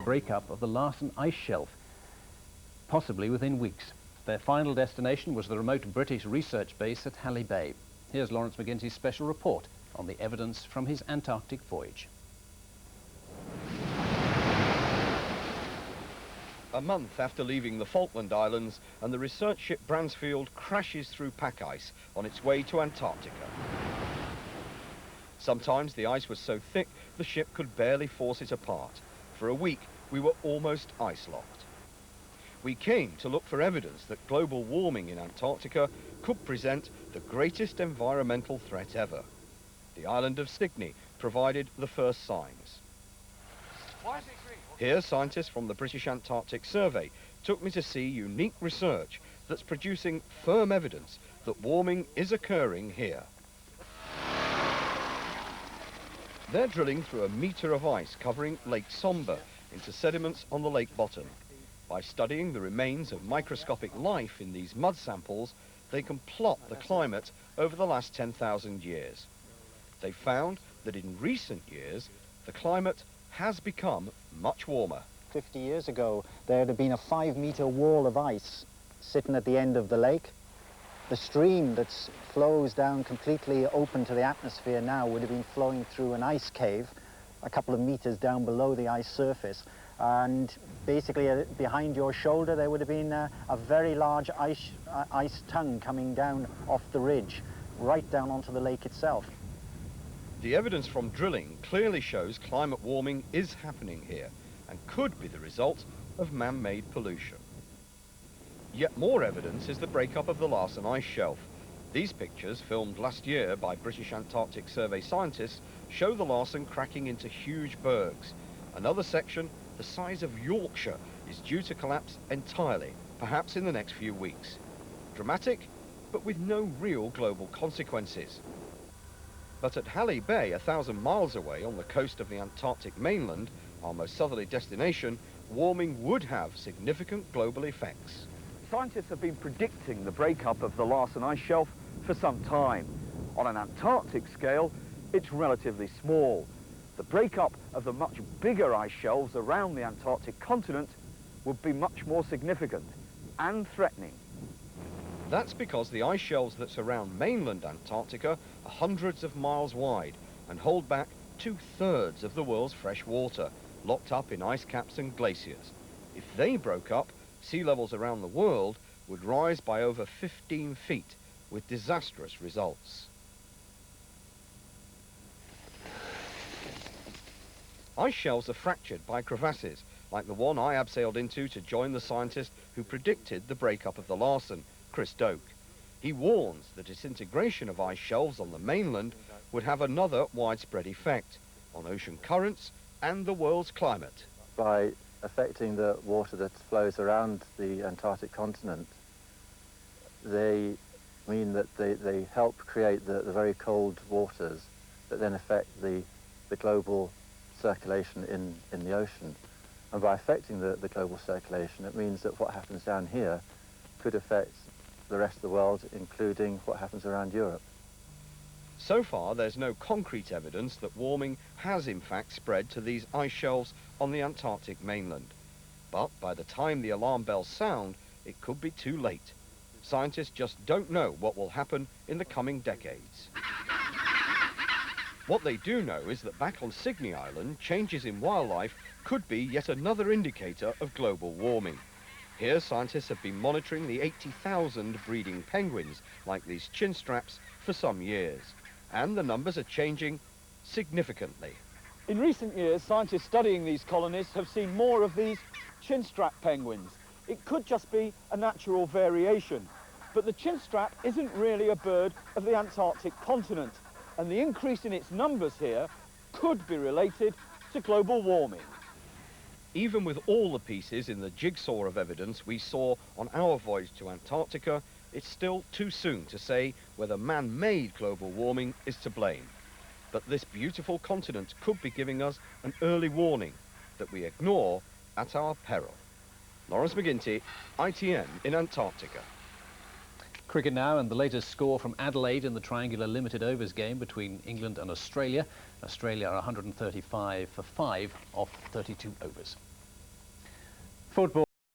breakup of the Larsen ice shelf, possibly within weeks. Their final destination was the remote British research base at Halley Bay. Here's Lawrence McGinty's special report on the evidence from his Antarctic voyage. A month after leaving the Falkland Islands, and the research ship Bransfield crashes through pack ice on its way to Antarctica. Sometimes the ice was so thick the ship could barely force it apart. For a week we were almost ice-locked. We came to look for evidence that global warming in Antarctica could present the greatest environmental threat ever. The island of Sydney provided the first signs. Here, scientists from the British Antarctic Survey took me to see unique research that's producing firm evidence that warming is occurring here. They're drilling through a metre of ice covering Lake Sombre into sediments on the lake bottom. By studying the remains of microscopic life in these mud samples, they can plot the climate over the last 10,000 years. They found that in recent years, the climate has become much warmer. 50 years ago, there had been a 5-metre wall of ice sitting at the end of the lake. The stream that flows down completely open to the atmosphere now would have been flowing through an ice cave a couple of metres down below the ice surface. And basically behind your shoulder there would have been a very large ice tongue coming down off the ridge, right down onto the lake itself. The evidence from drilling clearly shows climate warming is happening here and could be the result of man-made pollution. Yet more evidence is the breakup of the Larsen ice shelf. These pictures, filmed last year by British Antarctic Survey scientists, show the Larsen cracking into huge bergs. Another section, the size of Yorkshire, is due to collapse entirely, perhaps in the next few weeks. Dramatic, but with no real global consequences. But at Halley Bay, 1,000 miles away on the coast of the Antarctic mainland, our most southerly destination, warming would have significant global effects. Scientists have been predicting the breakup of the Larsen ice shelf for some time. On an Antarctic scale, it's relatively small. The breakup of the much bigger ice shelves around the Antarctic continent would be much more significant and threatening. That's because the ice shelves that surround mainland Antarctica are hundreds of miles wide and hold back 2/3 of the world's fresh water, locked up in ice caps and glaciers. If they broke up, sea levels around the world would rise by over 15 feet, with disastrous results. Ice shelves are fractured by crevasses, like the one I abseiled into to join the scientist who predicted the breakup of the Larsen, Chris Doak. He warns the disintegration of ice shelves on the mainland would have another widespread effect on ocean currents and the world's climate. By affecting the water that flows around the Antarctic continent, they mean that they help create the very cold waters that then affect the global circulation in the ocean. And by affecting the global circulation, it means that what happens down here could affect the rest of the world, including what happens around Europe. So far, there's no concrete evidence that warming has in fact spread to these ice shelves on the Antarctic mainland. But by the time the alarm bells sound, it could be too late. Scientists just don't know what will happen in the coming decades. What they do know is that back on Sydney Island, changes in wildlife could be yet another indicator of global warming. Here, scientists have been monitoring the 80,000 breeding penguins, like these chin straps, for some years. And the numbers are changing significantly. In recent years, scientists studying these colonies have seen more of these chinstrap penguins. It could just be a natural variation, but the chinstrap isn't really a bird of the Antarctic continent, and the increase in its numbers here could be related to global warming. Even with all the pieces in the jigsaw of evidence we saw on our voyage to Antarctica, it's still too soon to say whether man-made global warming is to blame. But this beautiful continent could be giving us an early warning that we ignore at our peril. Lawrence McGinty, ITN in Antarctica. Cricket now, and the latest score from Adelaide in the triangular limited overs game between England and Australia. Australia are 135 for 5 off 32 overs. Football.